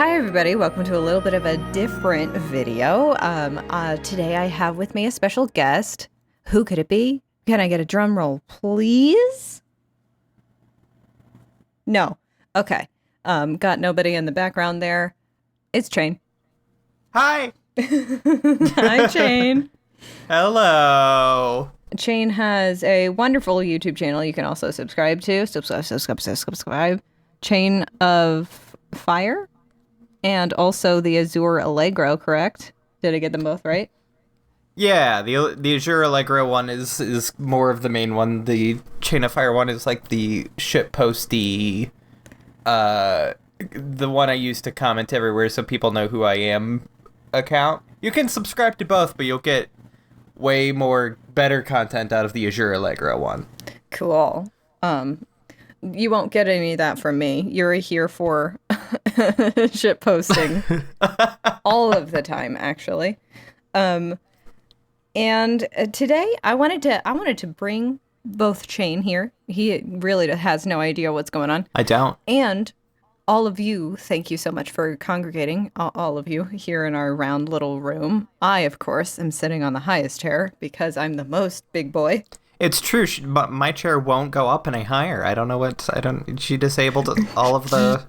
Hi everybody, welcome to a little bit of a different video. Today I have with me a special guest. Who could it be? Can I get a drum roll, please? No. Okay. Got nobody in the background there. It's Chain. Hi. Hi, Chain. Hello. Chain has a wonderful YouTube channel you can also subscribe to. Subscribe. Chain of Fire. And also the Azure Allegro, correct? Did I get them both right? Yeah, the Azure Allegro one is more of the main one. The Chain of Fire one is like the shit posty, the one I use to comment everywhere so people know who I am account. You can subscribe to both, but you'll get way more better content out of the Azure Allegro one. Cool. You won't get any of that from me. You're here for shit posting all of the time, actually. And today I wanted to bring both Chain here. He really has no idea what's going on. I don't. And all of you, thank you so much for congregating, all of you here in our round little room. I, of course, am sitting on the highest chair because I'm the most big boy. It's true, but my chair won't go up any higher. I don't know what. She disabled all of the.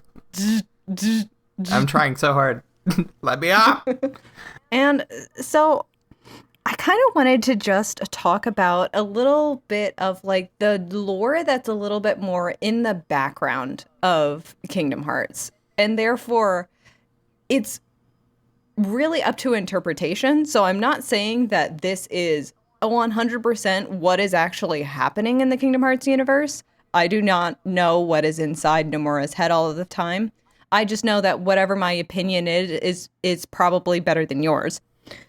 I'm trying so hard. Let me up. And so I kind of wanted to just talk about a little bit of like the lore that's a little bit more in the background of Kingdom Hearts. And therefore, it's really up to interpretation. So I'm not saying that this is 100% what is actually happening in the Kingdom Hearts universe. I do not know what is inside Nomura's head all of the time. I just know that whatever my opinion is probably better than yours.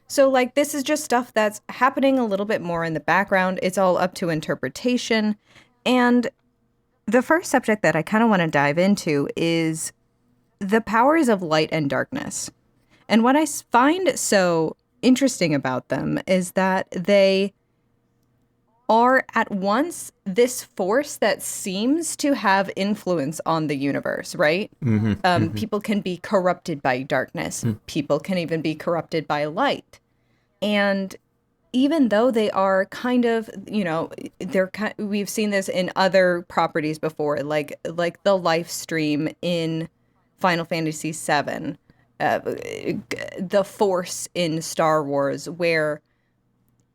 So like this is just stuff that's happening a little bit more in the background. It's all up to interpretation. And the first subject that I kind of want to dive into is the powers of light and darkness. And what I find so interesting about them is that they are at once this force that seems to have influence on the universe, right? People can be corrupted by darkness. People can even be corrupted by light. And even though they are kind of, we've seen this in other properties before, like the life stream in Final Fantasy VII, the Force in Star Wars, where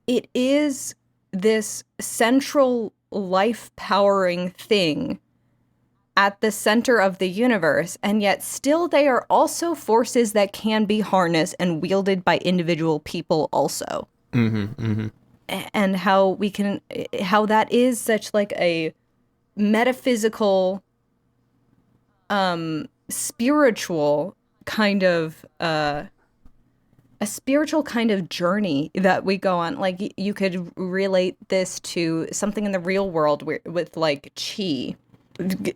it is this central life-powering thing at the center of the universe, and yet still they are also forces that can be harnessed and wielded by individual people also. And how that is such like a metaphysical, spiritual kind of a spiritual kind of journey that we go on. Like you could relate this to something in the real world with like chi.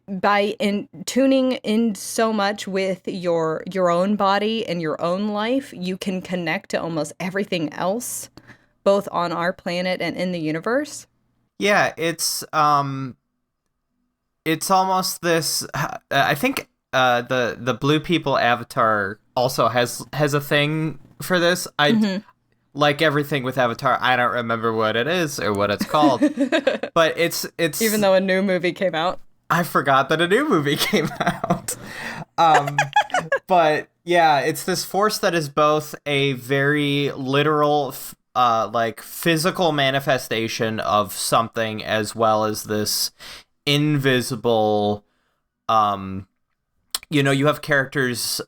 By tuning in so much with your own body and your own life, you can connect to almost everything else, both on our planet and in the universe. Yeah, it's almost this. I think the Blue People Avatar also has a thing for this. Like everything with Avatar, I don't remember what it is or what it's called, but it's even though a new movie came out. I forgot that a new movie came out. But yeah, it's this force that is both a very literal, like physical manifestation of something, as well as this invisible, you have characters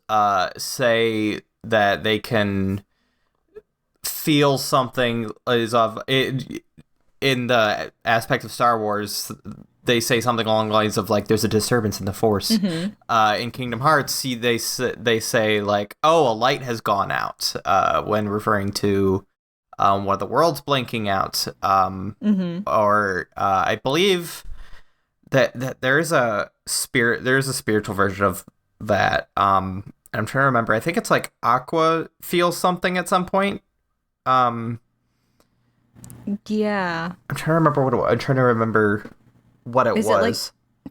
say that they can feel something is of it in the aspect of Star Wars. They say something along the lines of like, "There's a disturbance in the Force." In Kingdom Hearts, they say like, "Oh, a light has gone out," when referring to one of the worlds blinking out. Or I believe that there's a spiritual version of that. I'm trying to remember. I think it's like Aqua feels something at some point. Yeah. I'm trying to remember what it was. Is it like,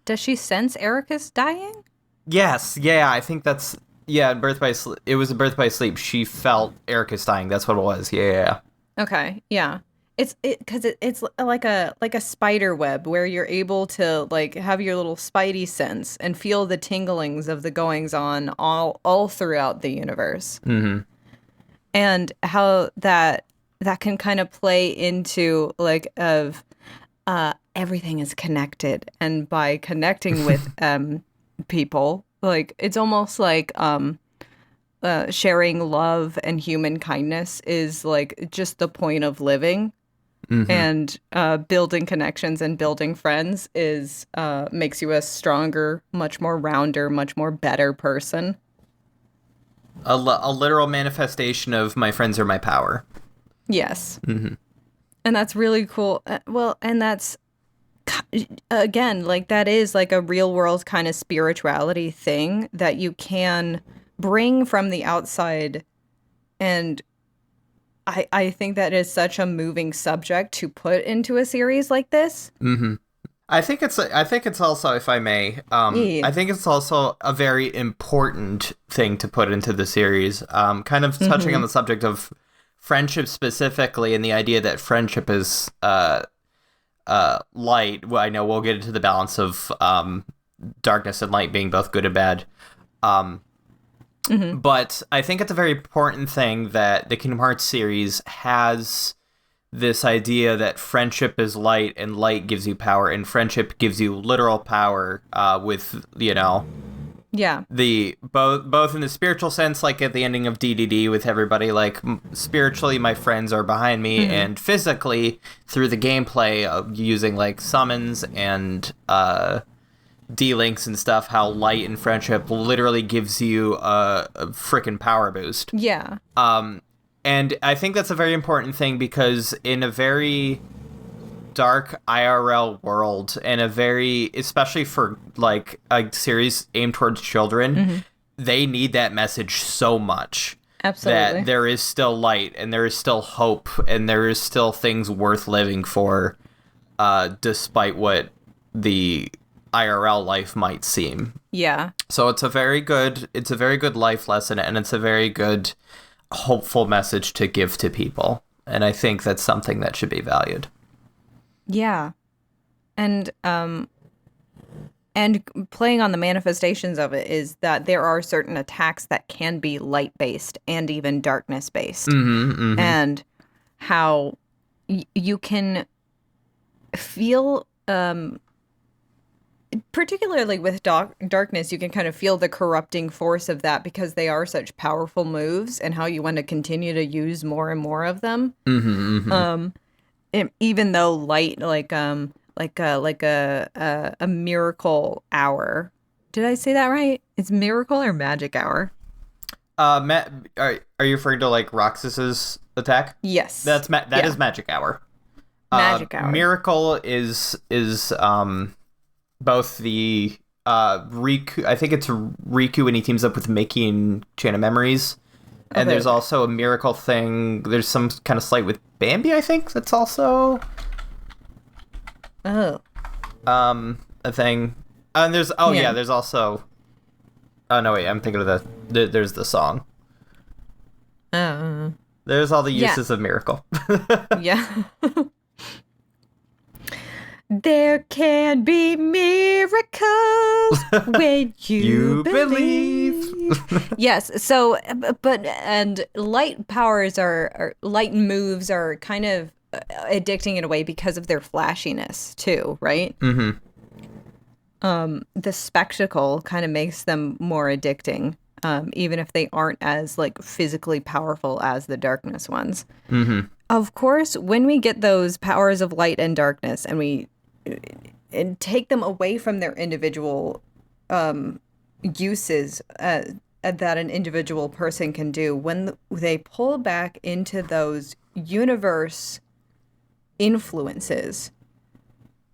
does she sense Erika's dying? Yes, yeah, I think that's Yeah, Birth by Sleep. It was a Birth by Sleep. She felt Erica's dying. That's what it was. Yeah, yeah, Okay, yeah. It's like a spider web where you're able to like have your little spidey sense and feel the tinglings of the goings on all throughout the universe. yeah. Mm-hmm. And how that can kind of play into like of everything is connected, and by connecting with people, like it's almost like sharing love and human kindness is like just the point of living, Mm-hmm. and building connections and building friends is makes you a stronger, much more rounder, much more better person. A literal manifestation of my friends are my power. Yes. Mm-hmm. And that's really cool. Well, and that's again, like that is like a real world kind of spirituality thing that you can bring from the outside. And I think that is such a moving subject to put into a series like this. Mm-hmm. I think it's also, if I may, Yeah. I think it's also a very important thing to put into the series. Kind of touching on Mm-hmm. the subject of friendship specifically, and the idea that friendship is light. Well, I know we'll get into the balance of darkness and light being both good and bad. Um, Mm-hmm. but I think it's a very important thing that the Kingdom Hearts series has this idea that friendship is light and light gives you power, and friendship gives you literal power, with, Yeah. the both in the spiritual sense, like at the ending of DDD with everybody, like spiritually my friends are behind me, Mm-hmm. and physically through the gameplay of using like summons and D-links and stuff, how light and friendship literally gives you a freaking power boost. Yeah. And I think that's a very important thing, because in a very dark IRL world, and a very, especially for like a series aimed towards children, Mm-hmm. they need that message so much Absolutely. that there is still light, and there is still hope, and there is still things worth living for, despite what the IRL life might seem. Yeah. So it's a very good life lesson, and it's a very good hopeful message to give to people. And I think that's something that should be valued. Yeah. And and playing on the manifestations of it is that there are certain attacks that can be light based and even darkness based. Mm-hmm, mm-hmm. And how you can feel particularly with darkness, you can kind of feel the corrupting force of that because they are such powerful moves, and how you want to continue to use more and more of them. Mm-hmm, mm-hmm. Even though light, like a miracle hour. Did I say that right? It's miracle or magic hour? Matt, are you referring to like Roxas's attack? Yes. That is Yeah. Magic Hour. Magic hour. Miracle is both the Riku. I think it's Riku when he teams up with Mickey and Chain of Memories. And Okay. there's also a miracle thing. There's some kind of slight with Bambi, I think, that's also Oh. a thing. And there's Yeah. there's also, oh no, wait, I'm thinking of there's the song. Uh, There's all the Yeah. uses of miracle. yeah. There can be miracles when you believe. Yes. So, but and light powers are light moves are kind of addicting in a way because of their flashiness too, right? Mm-hmm. The spectacle kind of makes them more addicting, even if they aren't as like physically powerful as the darkness ones. Mm-hmm. Of course, when we get those powers of light and darkness, and we and take them away from their individual uses that an individual person can do, when they pull back into those universe influences,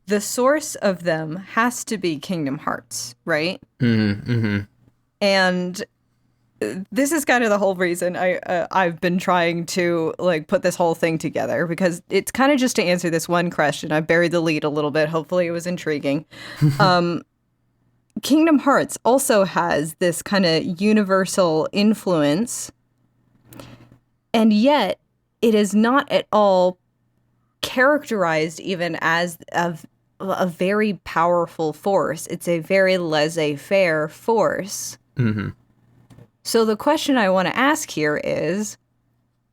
the source of them has to be Kingdom Hearts, right? Mm-hmm. Mm-hmm. And this is kind of the whole reason I've been trying to like put this whole thing together, because it's kind of just to answer this one question. I buried the lead a little bit. Hopefully, it was intriguing. Kingdom Hearts also has this kind of universal influence, and yet it is not at all characterized even as a very powerful force. It's a very laissez-faire force. Mm-hmm. So the question I want to ask here is,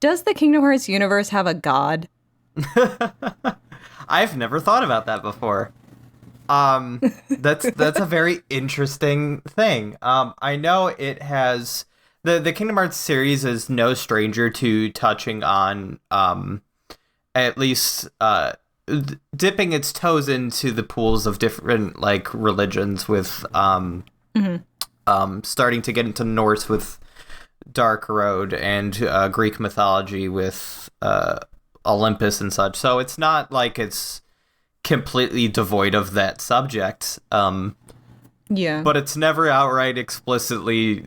does the Kingdom Hearts universe have a god? I've never thought about that before. That's a very interesting thing. I know it has the Kingdom Hearts series is no stranger to touching on at least dipping its toes into the pools of different like religions with starting to get into Norse with Dark Road and Greek mythology with Olympus and such. So it's not like it's completely devoid of that subject. Yeah. But it's never outright explicitly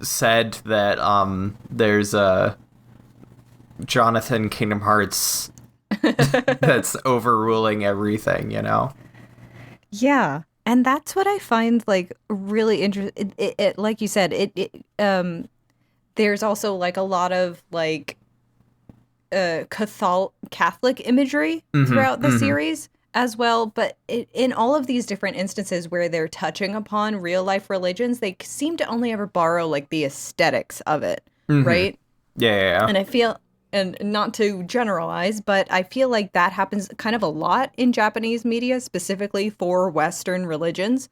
said that there's a Jonathan Kingdom Hearts that's overruling everything, you know? Yeah. And that's what I find like really interesting. It like you said, there's also like a lot of like Catholic imagery throughout the series as well. But in all of these different instances where they're touching upon real life religions, they seem to only ever borrow like the aesthetics of it, right? Yeah. And I feel, and not to generalize, but I feel like that happens kind of a lot in Japanese media, specifically for Western religions,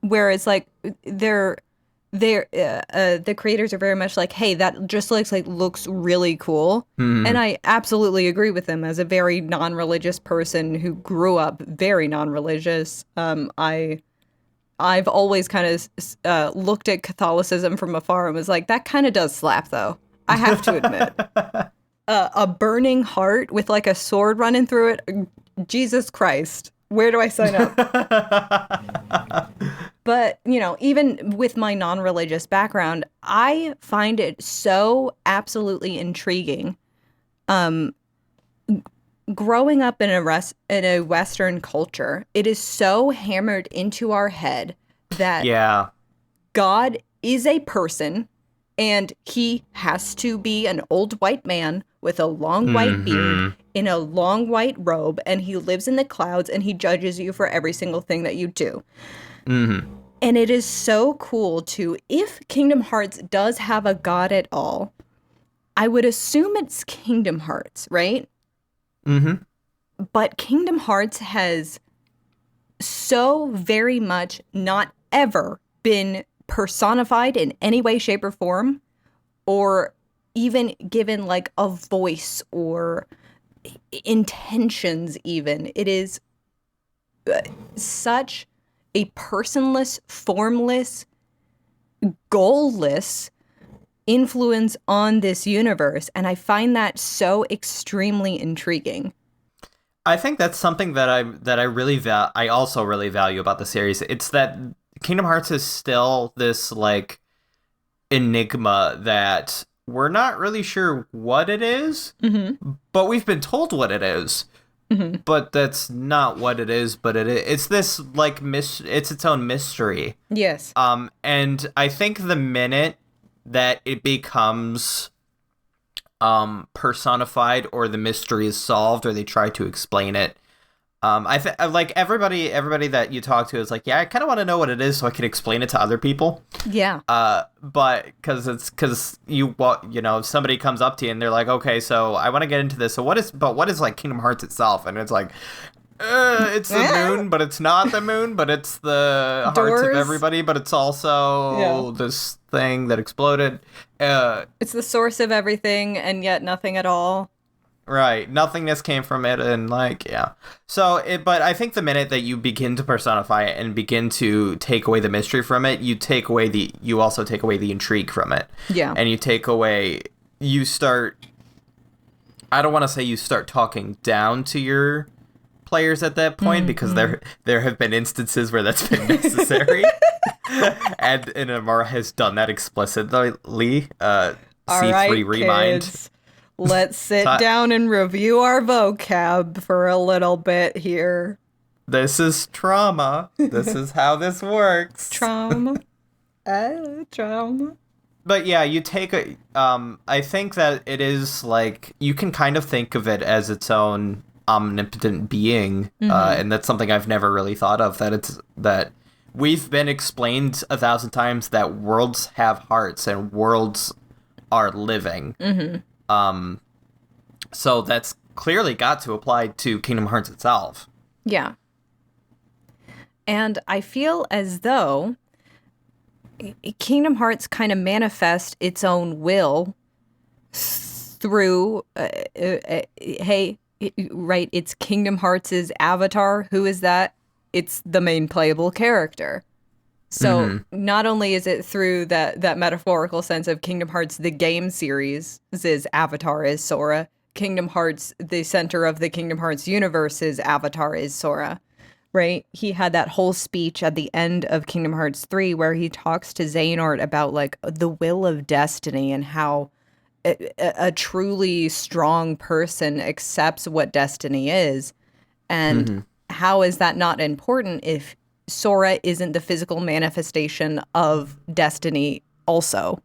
where it's like the creators are very much like, hey, that just looks really cool. And I absolutely agree with them as a very non-religious person who grew up very non-religious. I've always kind of looked at Catholicism from afar and was like, that kind of does slap, though. I have to admit. A burning heart with like a sword running through it. Jesus Christ. Where do I sign up? But, you know, even with my non-religious background, I find it so absolutely intriguing. Growing up in a Western culture, it is so hammered into our head that Yeah. God is a person and he has to be an old white man with a long white beard in a long white robe, and he lives in the clouds and he judges you for every single thing that you do. And it is so cool to, if Kingdom Hearts does have a god at all, I would assume it's Kingdom Hearts, right? But Kingdom Hearts has so very much not ever been personified in any way, shape, or form, or even given like a voice or intentions even. It is such a personless, formless, goalless influence on this universe, and I find that so extremely intriguing. I think that's something that I really I also really value about the series. It's that Kingdom Hearts is still this like enigma that we're not really sure what it is, but we've been told what it is. But that's not what it is. But it's this like it's its own mystery. Yes. And I think the minute that it becomes personified or the mystery is solved or they try to explain it, like everybody that you talk to is like, yeah, I kind of want to know what it is so I can explain it to other people. Yeah. But because you know, if somebody comes up to you and they're like, okay, so I want to get into this. So what is like Kingdom Hearts itself? And it's like, it's the moon, but it's not the moon, but it's the hearts of everybody, but it's also this thing that exploded. It's the source of everything, and yet nothing at all. Right, nothingness came from it, and like, yeah. So, but I think the minute that you begin to personify it and begin to take away the mystery from it, you also take away the intrigue from it. Yeah. And you start, I don't want to say you start talking down to your players at that point, because there have been instances where that's been necessary. and Amara has done that explicitly. C3 right, Remind. Kids. Let's sit down and review our vocab for a little bit here. This is trauma. This is how this works. Trauma. Trauma. But yeah, you take a. I think that it is like you can kind of think of it as its own omnipotent being, and that's something I've never really thought of. That we've been explained 1,000 times that worlds have hearts and worlds are living. So that's clearly got to apply to Kingdom Hearts itself. Yeah. And I feel as though Kingdom Hearts kind of manifest its own will through, hey, right, it's Kingdom Hearts' avatar. Who is that? It's the main playable character. So not only is it through that metaphorical sense of Kingdom Hearts, the game series' avatar is Sora. Kingdom Hearts, the center of the Kingdom Hearts universe's avatar is Sora. Right? He had that whole speech at the end of Kingdom Hearts 3 where he talks to Xehanort about like the will of destiny and how a truly strong person accepts what destiny is. And how is that not important if Sora isn't the physical manifestation of destiny also?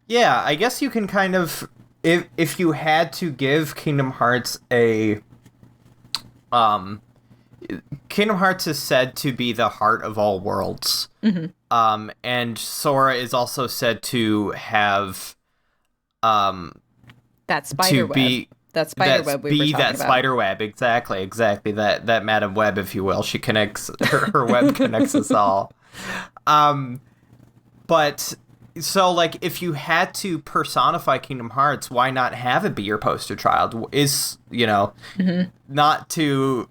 Yeah, I guess you can kind of if you had to give Kingdom Hearts a Kingdom Hearts is said to be the heart of all worlds. And Sora is also said to have that spider web. That spider web we were talking about. Spider web, exactly. That Madam Web, if you will. She connects her web connects us all. But so like if you had to personify Kingdom Hearts, why not have it be your poster child? Is, not to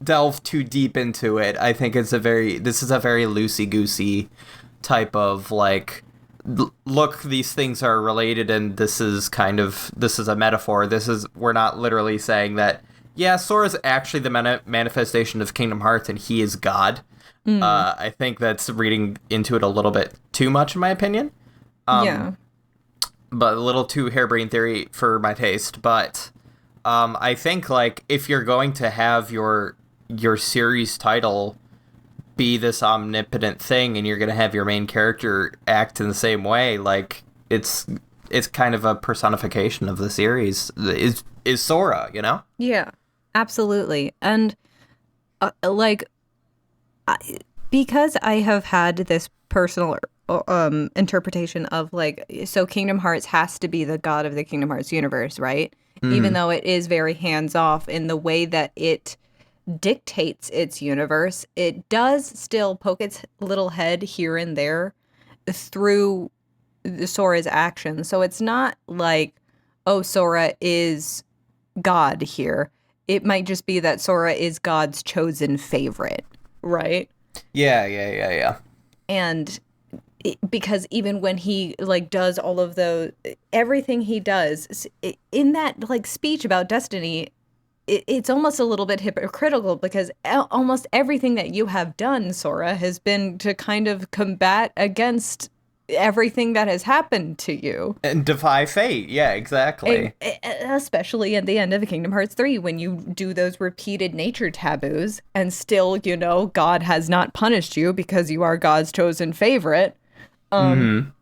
delve too deep into it. I think this is a very loosey-goosey type of like, look, these things are related and this is a metaphor. We're not literally saying that, yeah, Sora's actually the manifestation of Kingdom Hearts and he is God. I think that's reading into it a little bit too much, in my opinion. Yeah. But a little too harebrained theory for my taste. But I think, like, if you're going to have your series title be this omnipotent thing and you're going to have your main character act in the same way, like, it's kind of a personification of the series, is Sora, you know? Yeah, absolutely. And, because I have had this personal interpretation of like, so Kingdom Hearts has to be the god of the Kingdom Hearts universe, right? Even though it is very hands off in the way that it dictates its universe, it does still poke its little head here and there through Sora's actions. So it's not like, oh, Sora is God here. It might just be that Sora is God's chosen favorite, right? Yeah. And because even when he like does all of everything he does in that like speech about destiny, it's almost a little bit hypocritical because almost everything that you have done, Sora, has been to kind of combat against everything that has happened to you. And defy fate. Yeah, exactly. Especially at the end of Kingdom Hearts 3 when you do those repeated nature taboos and still, God has not punished you because you are God's chosen favorite. All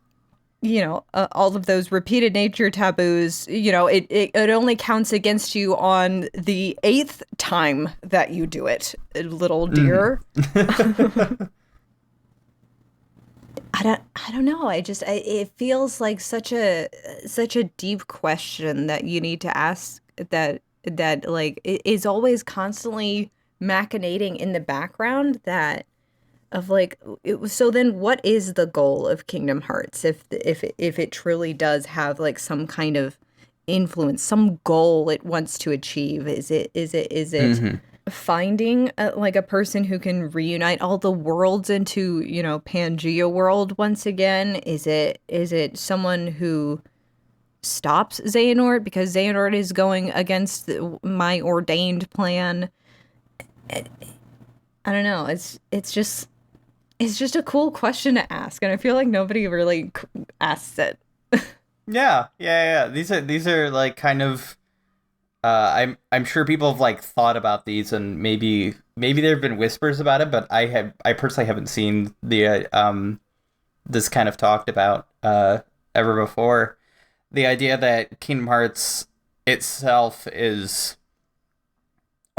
of those repeated nature taboos, it only counts against you on the 8th time that you do it, little dear. I don't know. It feels like such a deep question that you need to ask that like is always constantly machinating in the background so then what is the goal of Kingdom Hearts if it truly does have like some kind of influence, some goal it wants to achieve? Is it finding a person who can reunite all the worlds into, Pangea world once again? Is it someone who stops Xehanort because Xehanort is going against my ordained plan? I don't know. It's just a cool question to ask, and I feel like nobody really asks it. Yeah. These are like kind of I'm sure people have like thought about these, and maybe there have been whispers about it, but I personally haven't seen the this kind of talked about ever before. The idea that Kingdom Hearts itself is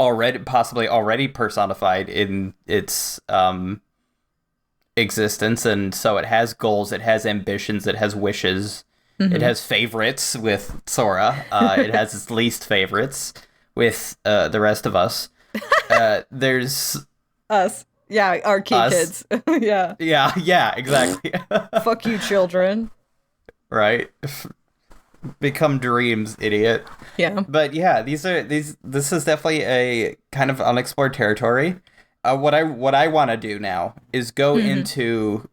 already personified in its existence, and so it has goals, it has ambitions, it has wishes, it Mm-hmm. has favorites with Sora, it has its least favorites with the rest of us. There's Us. Yeah, our key us. kids. Yeah. Yeah, exactly. Fuck you, children. Right? Become dreams, idiot. Yeah. But yeah, this is definitely a kind of unexplored territory. What I want to do now is go Mm-hmm. into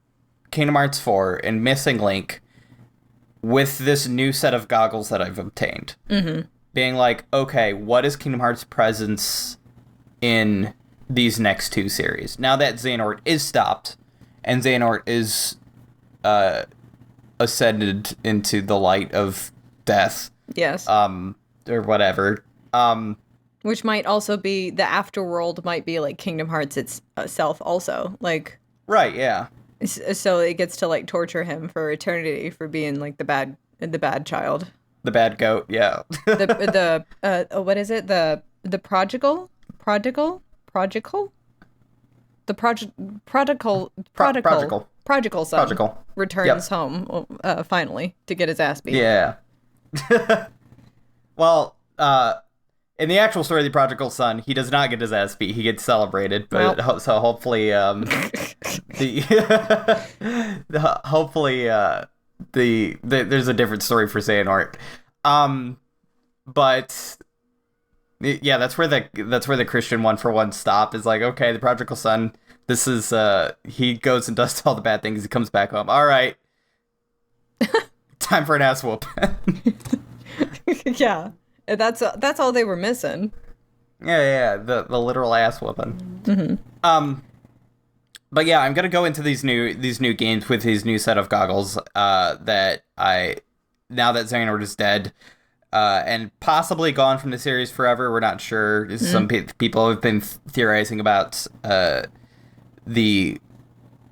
Kingdom Hearts 4 and Missing Link with this new set of goggles that I've obtained. Mm-hmm. Being like, okay, what is Kingdom Hearts' presence in these next two series? Now that Xehanort is stopped and Xehanort is ascended into the light of death, Yes. or whatever. Which might also be the afterworld might be like Kingdom Hearts itself also. Like Right, yeah. so it gets to like torture him for eternity for being like the bad child. The bad goat, yeah. What is it? The prodigal the Prodigal. prodigal son Prodigal. returns Yep. home finally to get his ass beat. Yeah. Well, in the actual story of the prodigal son, he does not get his ass beat. He gets celebrated, but Well, so hopefully, the, hopefully, there's a different story for Xehanort. But yeah, that's where the Christian one for one stop is like, okay, the prodigal son. This is he goes and does all the bad things. He comes back home. All right, time for an ass whoop. yeah, that's all they were missing. Yeah, the literal ass whooping. Mm-hmm. But yeah, I'm gonna go into these new games with these new set of goggles. That I now that Xehanort is dead, and possibly gone from the series forever. We're not sure. Some people have been theorizing about the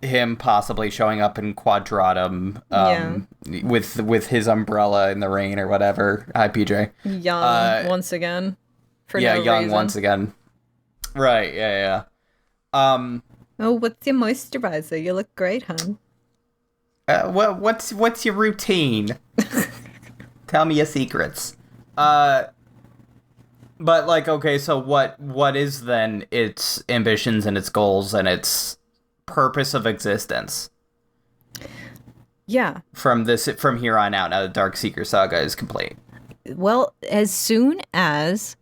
him possibly showing up in Quadratum, Yeah. with his umbrella in the rain or whatever. Hi, PJ. Young once again for Yeah, no young reason. once again. Right. Yeah. Oh, what's your moisturizer? You look great, hon. What's your routine? Tell me your secrets. But like, okay, so what is then its ambitions and its goals and its purpose of existence Yeah. from here on out? Now the Dark Seeker saga is complete. Well, as soon as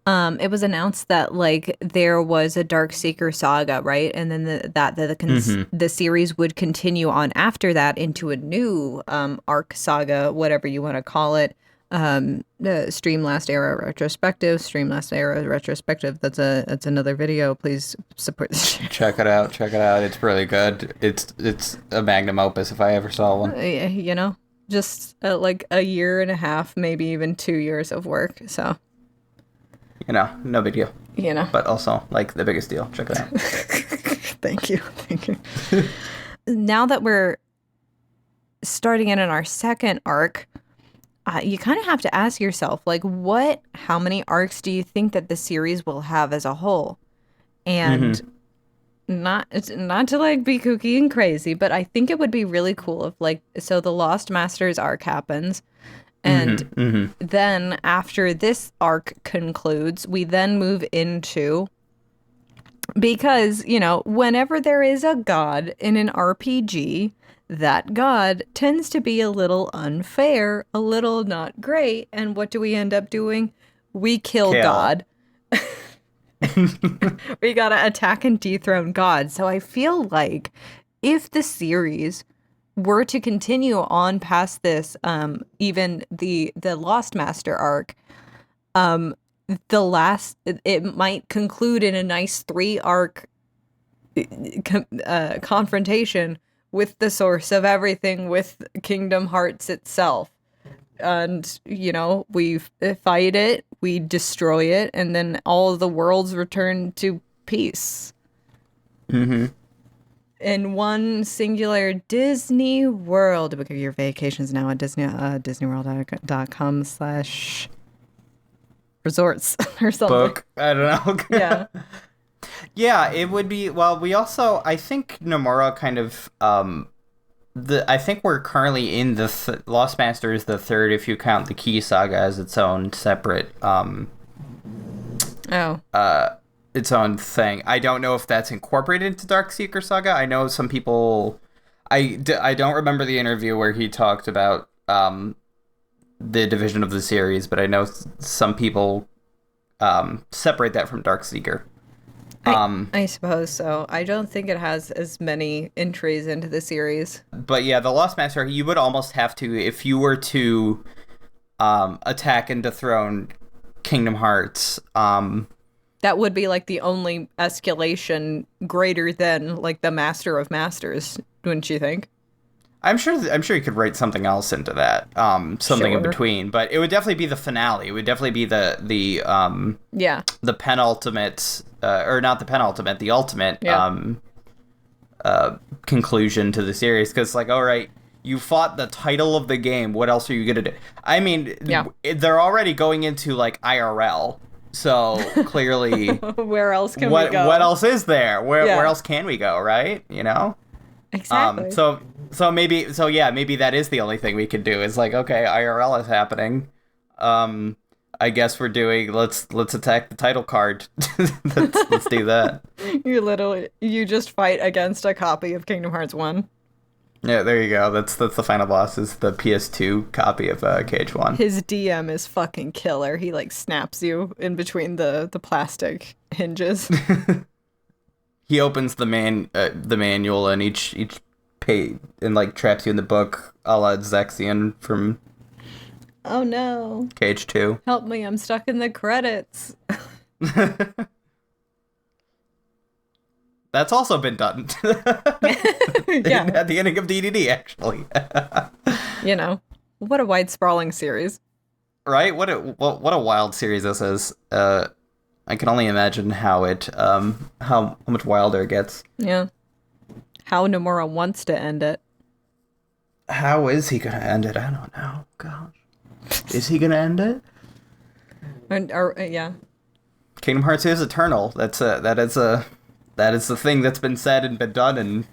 it was announced that like there was a Dark Seeker saga, right? And then the series would continue on after that into a new arc saga, whatever you want to call it. The Stream Last Era retrospective, Stream Last Era retrospective. That's another video. Please support this shit. Check it out. Check it out. It's really good. It's a magnum opus if I ever saw one. You know, just like a year and a half, maybe even 2 years of work. So, No big deal. you know. But also like the biggest deal. Check it out. Thank you. Thank you. Now that we're starting in our second arc, you kind of have to ask yourself, like, how many arcs do you think that the series will have as a whole? And not to like be kooky and crazy, but I think it would be really cool if like, so the Lost Masters arc happens. And then after this arc concludes, we then move into, because, whenever there is a god in an RPG, that god tends to be a little unfair, a little not great. And what do we end up doing? We kill God. We gotta attack and dethrone God. So I feel like if the series were to continue on past this, even the Lost Master arc, it might conclude in a nice 3 arc confrontation with the source of everything, with Kingdom Hearts itself. And, we fight it, we destroy it, and then all the worlds return to peace Mm-hmm. in one singular Disney World. Book your vacations now at disneyworld.com/resorts or something. Book. I don't Yeah. know. Yeah, it would be. Well, we also, I think Nomura kind of I think we're currently in the Lost Masters the third, if you count the Key Saga as its own separate Oh. its own thing. I don't know if that's incorporated into Darkseeker Saga. I know some people. I don't remember the interview where he talked about the division of the series, but I know some people separate that from Darkseeker. I suppose so. I don't think it has as many entries into the series. But yeah, the Lost Master, you would almost have to, if you were to attack and dethrone Kingdom Hearts. That would be like the only escalation greater than like the Master of Masters, wouldn't you think? I'm sure you could write something else into that, something in Sure. between. But it would definitely be the finale. It would definitely be Yeah. the penultimate, or not the penultimate, the ultimate Yeah. conclusion to the series. Because like, all right, you fought the title of the game. What else are you gonna do? I mean, Yeah. they're already going into like IRL. So clearly, Where else can we go? what else is there? Where Yeah. else can we go? Right? You know. Exactly. Maybe that is the only thing we could do is like, okay, IRL is happening. I guess we're doing let's attack the title card. let's do that. You just fight against a copy of Kingdom Hearts 1. Yeah, there you go. That's the final boss is the PS2 copy of KH1. His DM is fucking killer. He like snaps you in between the plastic hinges. He opens the manual and each page and like traps you in the book, a la Zexion from Oh no. KH2. Help me, I'm stuck in the credits. That's also been done. Yeah. At the ending of DDD, actually. You know. What a wide sprawling series. Right? What a wild series this is. I can only imagine how how much wilder it gets. Yeah. How Nomura wants to end it. How is he gonna end it? I don't know. Gosh, is he gonna end it? Yeah. Kingdom Hearts is eternal. That is the thing that's been said and been done. And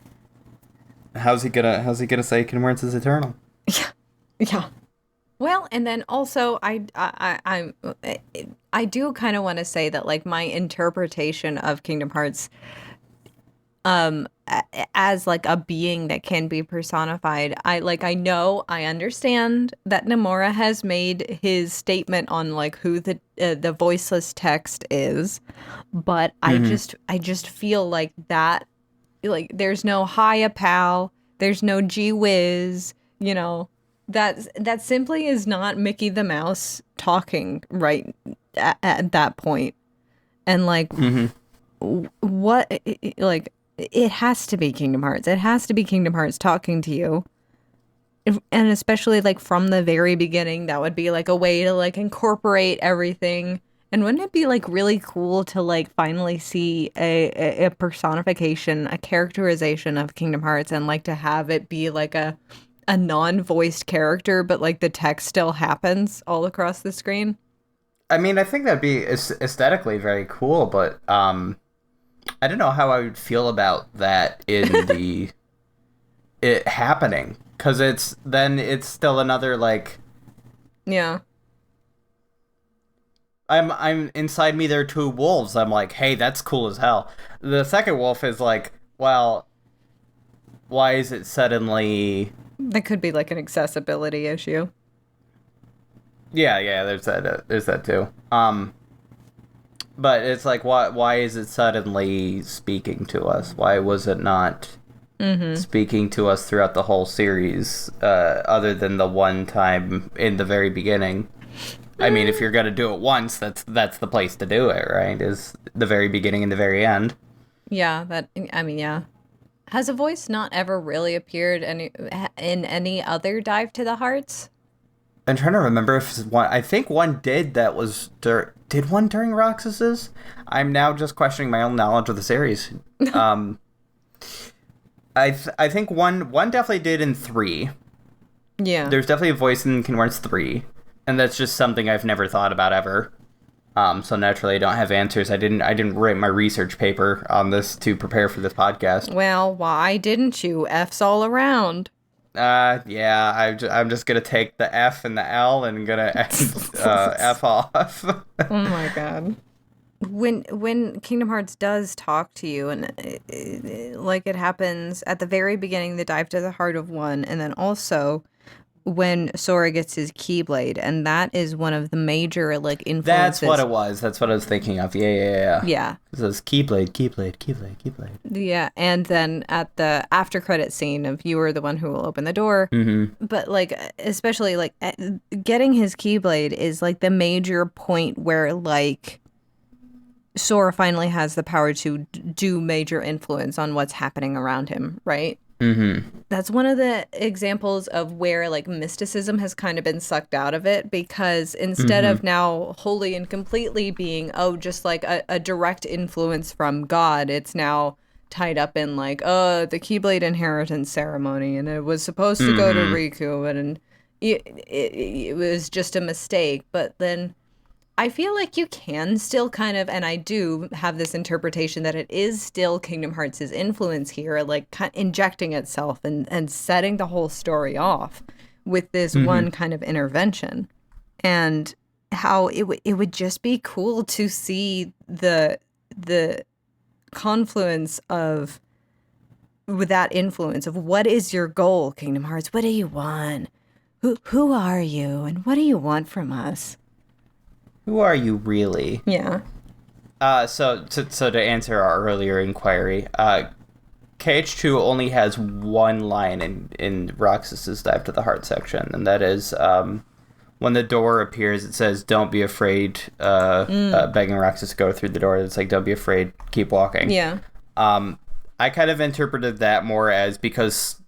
how's he gonna say Kingdom Hearts is eternal? Yeah. Yeah. Well, and then also I do kind of want to say that like my interpretation of Kingdom Hearts as like a being that can be personified. I understand that Nomura has made his statement on like who the voiceless text is, but I just feel like that like there's no hiya pal, there's no gee whiz, you know. That simply is not Mickey the Mouse talking right at that point. And like what like it has to be Kingdom Hearts. It has to be Kingdom Hearts talking to you. And especially like from the very beginning, that would be like a way to like incorporate everything. And wouldn't it be like really cool to like finally see a personification, a characterization of Kingdom Hearts and like to have it be like a non-voiced character, but like the text still happens all across the screen? I mean, I think that'd be aesthetically very cool, but I don't know how I would feel about that in it happening, because it's still another like Yeah. I'm inside me there are two wolves. I'm like, hey, that's cool as hell. The second wolf is like, well, why is it suddenly? That could be like an accessibility issue. Yeah, there's that too. But it's like, why is it suddenly speaking to us? Why was it not speaking to us throughout the whole series, other than the one time in the very beginning? I mean, if you're gonna do it once, that's the place to do it, right? Is the very beginning and the very end. Yeah, yeah. Has a voice not ever really appeared in any other Dive to the Hearts? I'm trying to remember if one. I think one did that was did one during Roxas's. I'm now just questioning my own knowledge of the series. I think one definitely did in 3. Yeah. There's definitely a voice in Kingdom Hearts 3, and that's just something I've never thought about ever. So naturally, I don't have answers. I didn't write my research paper on this to prepare for this podcast. Well, why didn't you? F's all around. Yeah, I'm just gonna take the F and the L and gonna F off. Oh my god. When Kingdom Hearts does talk to you, and like it happens at the very beginning, the dive to the heart of 1, and then also when Sora gets his Keyblade, and that is one of the major like influences. That's what it was. That's what I was thinking of. Yeah. Yeah. It says Keyblade. Yeah, and then at the after credit scene of you are the one who will open the door. Mm-hmm. But like, especially like getting his Keyblade is like the major point where like Sora finally has the power to do major influence on what's happening around him, right? Mm-hmm. That's one of the examples of where like mysticism has kind of been sucked out of it, because instead of now wholly and completely being, just like a direct influence from God, it's now tied up in like, the Keyblade inheritance ceremony, and it was supposed to go to Riku, and it was just a mistake. But then I feel like you can still kind of, and I do have this interpretation that it is still Kingdom Hearts' influence here, like injecting itself and setting the whole story off with this one kind of intervention. And how it would just be cool to see the confluence of with that influence of what is your goal, Kingdom Hearts? What do you want? Who are you? And what do you want from us? Who are you really? Yeah. So to answer our earlier inquiry, KH2 only has one line in Roxas's Dive to the Heart section, and that is when the door appears, it says, "Don't be afraid," begging Roxas to go through the door. It's like, "Don't be afraid, keep walking." Yeah. I kind of interpreted that more as because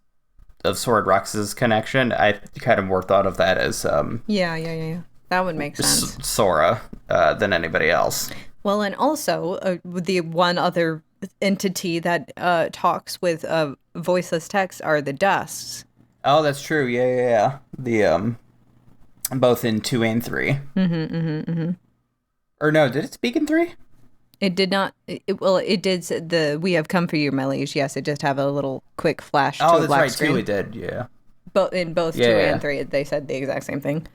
of Sword Roxas's connection. I kind of more thought of that as Yeah. That would make sense. Sora than anybody else. Well, and also the one other entity that talks with voiceless text are the Dusts. Oh, that's true. Yeah. The both in 2 and 3. Or no, did it speak in 3? It did not. It did. We have come for you, my liege. Yes, it just have a little quick flash. Oh, to a that's black right. screen. 2 it did. Yeah. But in both 2 and 3, they said the exact same thing.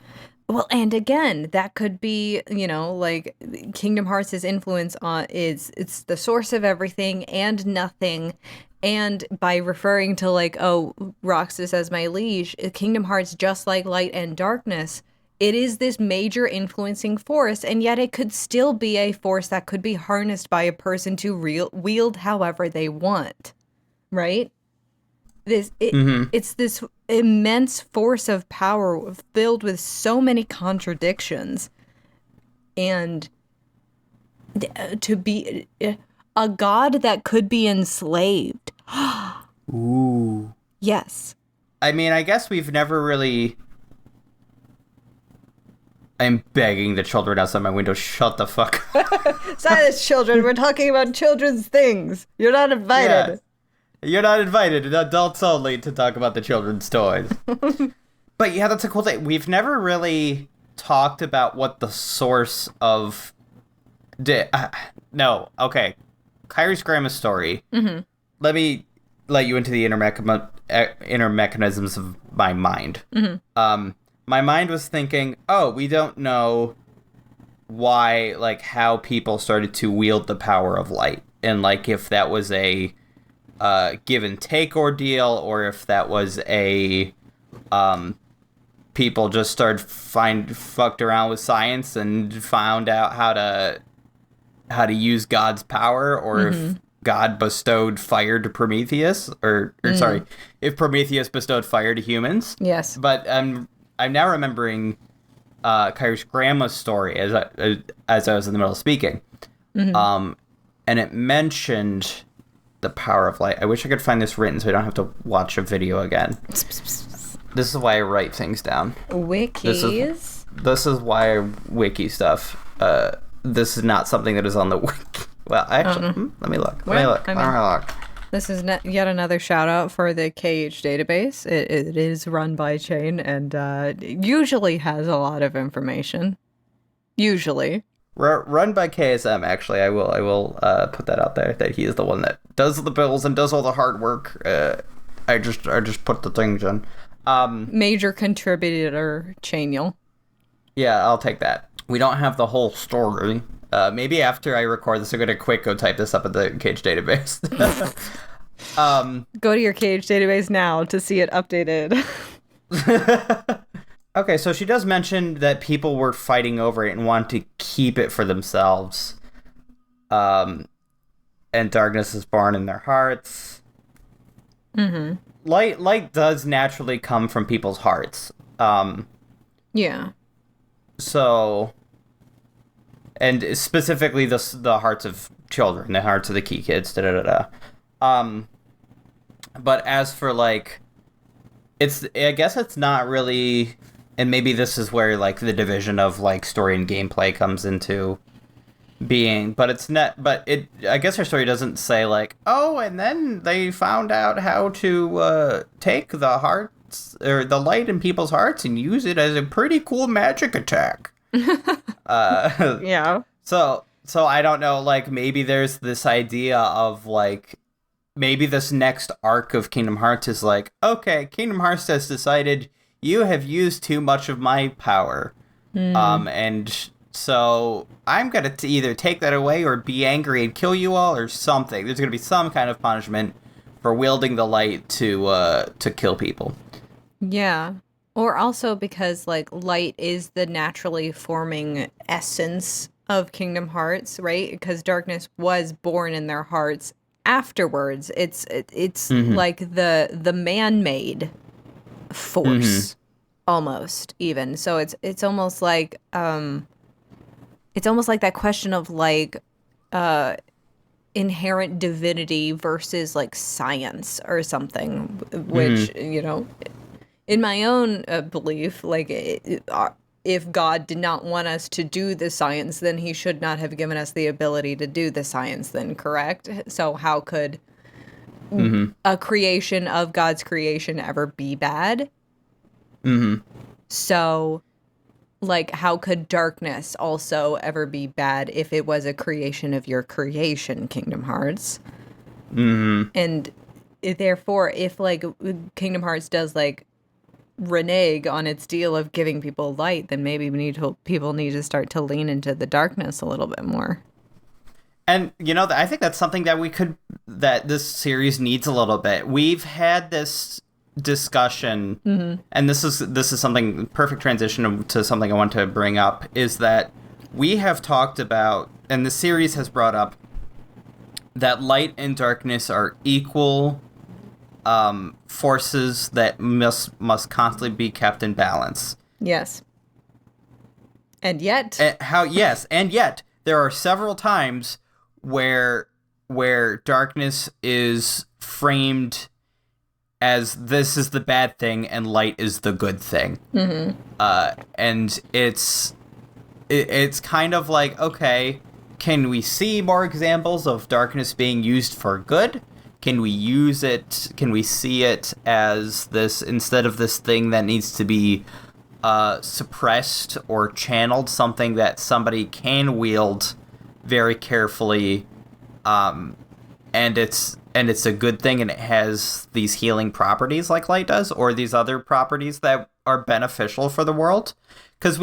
Well, and again, that could be, like Kingdom Hearts' influence on it's the source of everything and nothing. And by referring to like, Roxas as my liege, Kingdom Hearts, just like light and darkness, it is this major influencing force, and yet it could still be a force that could be harnessed by a person to wield however they want, right? It's this immense force of power filled with so many contradictions, and to be a god that could be enslaved. Ooh. Yes. I mean, I guess we've never really... I'm begging the children outside my window, shut the fuck up. Silence, children. We're talking about children's things. You're not invited. Yes. You're not invited, adults only, to talk about the children's toys. But yeah, that's a cool thing. We've never really talked about what the source of... No, okay. Kyrie's grandma's story. Let me let you into the inner mechanisms of my mind. My mind was thinking, we don't know why, like, how people started to wield the power of light. And, like, if that was a... give and take ordeal, or if that was a people just started fucked around with science and found out how to use God's power, or if God bestowed fire to Prometheus, or sorry, if Prometheus bestowed fire to humans. Yes. But I'm now remembering Kyrie's grandma's story as I was in the middle of speaking, and it mentioned the power of light. I wish I could find this written so I don't have to watch a video again. This is why I write things down. This is Wikis. this is why I wiki stuff. This is not something that is on the wiki. Well, actually, let me look. Let me Well, look. I Let mean, me look. this is yet another shout out for the KH database. It is run by Chain and usually has a lot of information. Usually. Run by KSM. Actually, I will put that out there that he is the one that does the bills and does all the hard work. I just put the things in. Major contributor, Chainiel. Yeah, I'll take that. We don't have the whole story. Maybe after I record this, I'm gonna quick go type this up in the Cage database. Go to your KH database now to see it updated. Okay, so she does mention that people were fighting over it and want to keep it for themselves. And darkness is born in their hearts. Mm-hmm. Light does naturally come from people's hearts. Yeah. So, and specifically the hearts of children, the hearts of the key kids, da da da da. But as for like, I guess it's not really, and maybe this is where like the division of like story and gameplay comes into being, but it's not, but I guess her story doesn't say like, oh, and then they found out how to take the hearts or the light in people's hearts and use it as a pretty cool magic attack. Yeah. So I don't know, like maybe there's this idea of like, maybe this next arc of Kingdom Hearts is like, okay, Kingdom Hearts has decided you have used too much of my power. And so I'm going to either take that away or be angry and kill you all or something. There's going to be some kind of punishment for wielding the light to kill people. Yeah. Or also because like light is the naturally forming essence of Kingdom Hearts, right? Because darkness was born in their hearts afterwards. It's like the man-made force almost even. So it's almost like that question of like inherent divinity versus like science or something, which in my own belief, like if God did not want us to do the science, then he should not have given us the ability to do the science then, correct? So how could a creation of God's creation ever be bad? So, like, how could darkness also ever be bad if it was a creation of your creation, Kingdom Hearts? And therefore, if, like, Kingdom Hearts does, like, renege on its deal of giving people light, then maybe people need to start to lean into the darkness a little bit more. And, I think that's something that this series needs a little bit. We've had this discussion, and this is something, perfect transition to something I want to bring up, is that we have talked about, and the series has brought up, that light and darkness are equal forces that must constantly be kept in balance. Yes. And yet... and yet, there are several times where darkness is framed as this is the bad thing and light is the good thing. And it's kind of like, okay, can we see more examples of darkness being used for good? Can we see it as this, instead of this thing that needs to be suppressed or channeled, something that somebody can wield very carefully, and it's a good thing, and it has these healing properties like light does, or these other properties that are beneficial for the world. Because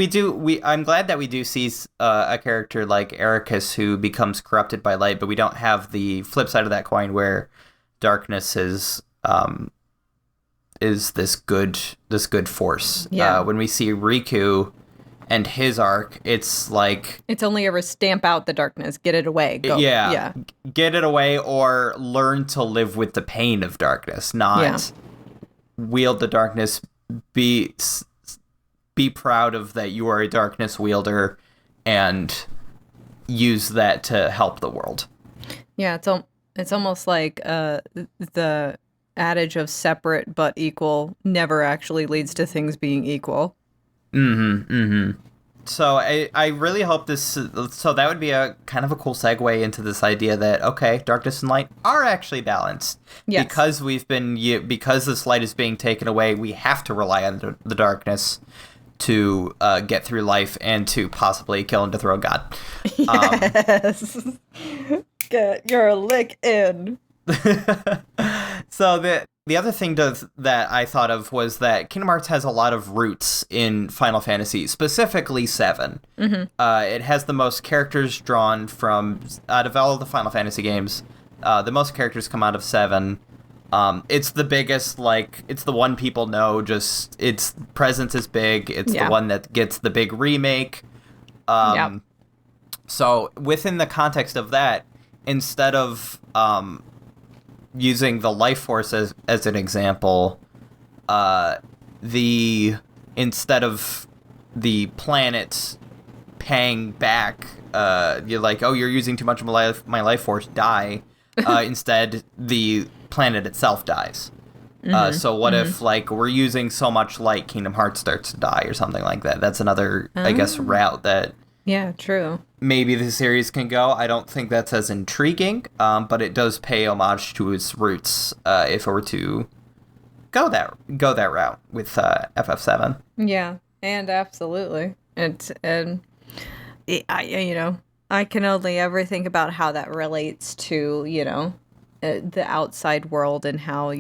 I'm glad that we do see a character like Ericus who becomes corrupted by light, but we don't have the flip side of that coin where darkness is this good force. Yeah. When we see Riku and his arc, it's like, it's only ever stamp out the darkness, get it away, go. Yeah. Get it away, or learn to live with the pain of darkness, not wield the darkness, be proud of that you are a darkness wielder, and use that to help the world. Yeah, it's almost like the adage of separate but equal never actually leads to things being equal. Mm-hmm. Mm-hmm. So I really hope this. So that would be a kind of a cool segue into this idea that okay, darkness and light are actually balanced Yes. because because this light is being taken away. We have to rely on the darkness to get through life and to possibly kill and dethrone God. Um, Yes. Get your lick in. so the other thing that I thought of was that Kingdom Hearts has a lot of roots in Final Fantasy, specifically 7. Mm-hmm. It has the most characters drawn from out of all of the Final Fantasy games. The most characters come out of 7. It's the biggest, like, it's the one people know, just, its presence is big. It's the Yeah. one that gets the big remake. Yep. So, within the context of that, instead of using the life force as an example, the instead of the planet paying back, you're like, oh, you're using too much of my life force, die. Instead, the planet itself dies. Mm-hmm. So what Mm-hmm. if, like, we're using so much light, Kingdom Hearts starts to die or something like that? That's another, I guess, Oh. route that Yeah, true. maybe the series can go. I don't think that's as intriguing, but it does pay homage to its roots if it were to go that route with FF7. Yeah, and absolutely. I can only ever think about how that relates to, the outside world and how,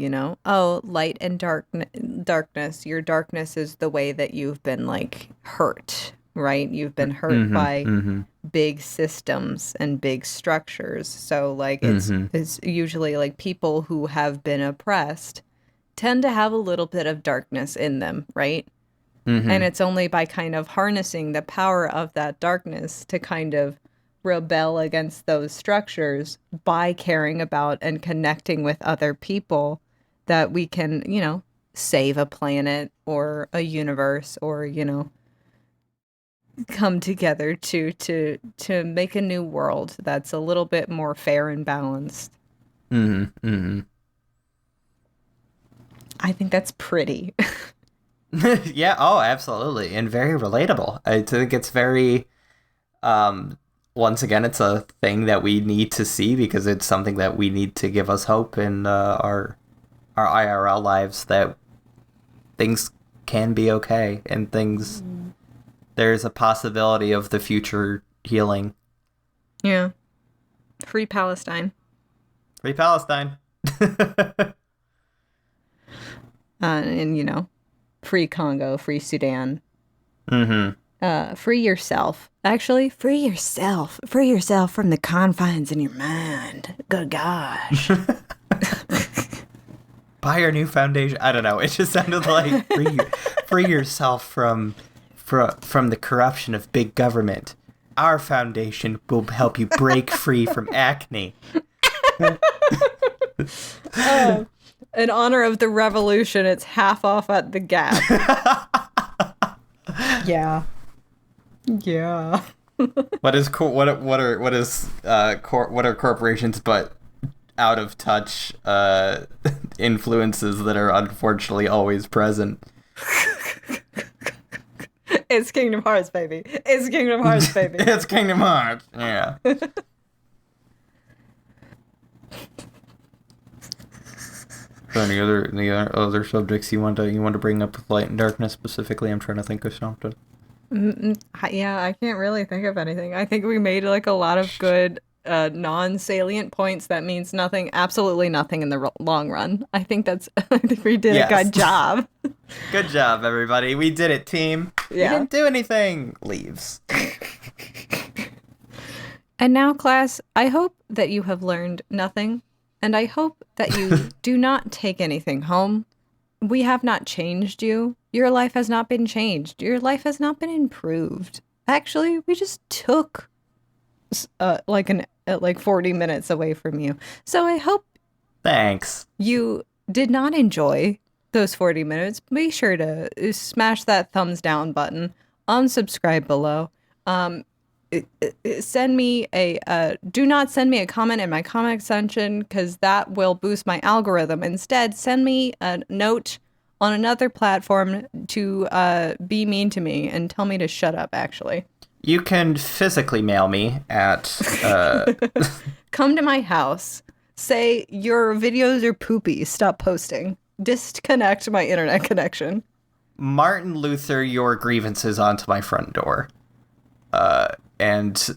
oh, light and darkness. Your darkness is the way that you've been like hurt, right? You've been hurt Mm-hmm. by Mm-hmm. big systems and big structures. So like Mm-hmm. it's usually like people who have been oppressed tend to have a little bit of darkness in them, right? And Mm-hmm. it's only by kind of harnessing the power of that darkness to kind of rebel against those structures by caring about and connecting with other people that we can, save a planet or a universe or, come together to make a new world that's a little bit more fair and balanced. Mm-hmm. Mm-hmm. I think that's pretty. Yeah, oh, absolutely. And very relatable. I think it's very um once again it's a thing that we need to see because it's something that we need to give us hope in our IRL lives that things can be okay and things there's a possibility of the future healing. Yeah. Free Palestine. Free Palestine. And free Congo, free Sudan. Mm-hmm. Free yourself. Actually, free yourself. Free yourself from the confines in your mind. Good gosh. Buy our new foundation. I don't know. It just sounded like free yourself from the corruption of big government. Our foundation will help you break free from acne. In honor of the revolution, it's half off at the Gap. Yeah. Yeah. What is what are corporations but out of touch influences that are unfortunately always present. It's Kingdom Hearts, baby. It's Kingdom Hearts, baby. It's Kingdom Hearts. Yeah. So any other subjects you want to bring up with light and darkness specifically? I'm trying to think of something. Yeah, I can't really think of anything. I think we made like a lot of good non-salient points that means nothing, absolutely nothing in the long run. I think I think we did a Yes. good job. Good job, everybody. We did it, team. Yeah. We didn't do anything. Leaves. And now, class, I hope that you have learned nothing, and I hope that you do not take anything home. We have not changed you. Your life has not been changed. Your life has not been improved. Actually, we just took like 40 minutes away from you. So I hope Thanks. you did not enjoy those 40 minutes. Be sure to smash that thumbs down button, unsubscribe below. send me a do not send me a comment in my comment section because that will boost my algorithm. Instead, send me a note on another platform to be mean to me and tell me to shut up, actually. You can physically mail me at Come to my house. Say your videos are poopy. Stop posting. Disconnect my internet connection. Martin Luther your grievances onto my front door. And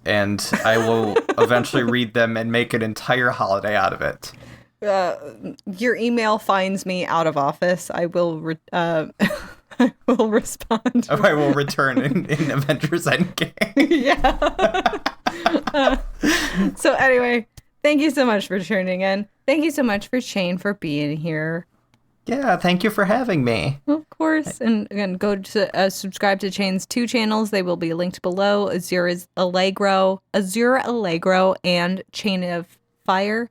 I will eventually read them and make an entire holiday out of it. Your email finds me out of office. I will I will respond. I will return in Avengers Endgame. Yeah. So anyway, thank you so much for tuning in. Thank you so much for Shane for being here. Yeah, thank you for having me. Of course. And again, go to subscribe to Chain's 2 channels. They will be linked below. Azure Allegro, and Chain of Fire.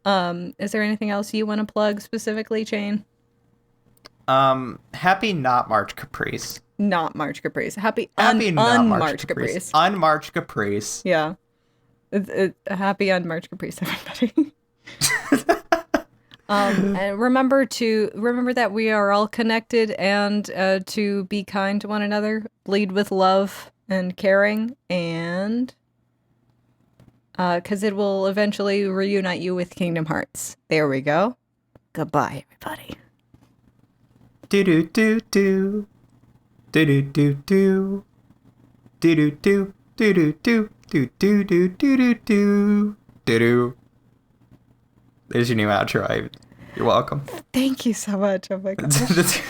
Is there anything else you want to plug specifically, Chain? Happy not March Caprice. Not March Caprice. Happy not March Caprice. Unmarch Caprice. Yeah. Happy on March Caprice, everybody. And remember that we are all connected and to be kind to one another, bleed with love and caring, and because it will eventually reunite you with Kingdom Hearts. There we go. Goodbye, everybody. Do do do do do do do do do do do do do do do do do do do do. There's your new outro. You're welcome. Thank you so much. Oh my gosh.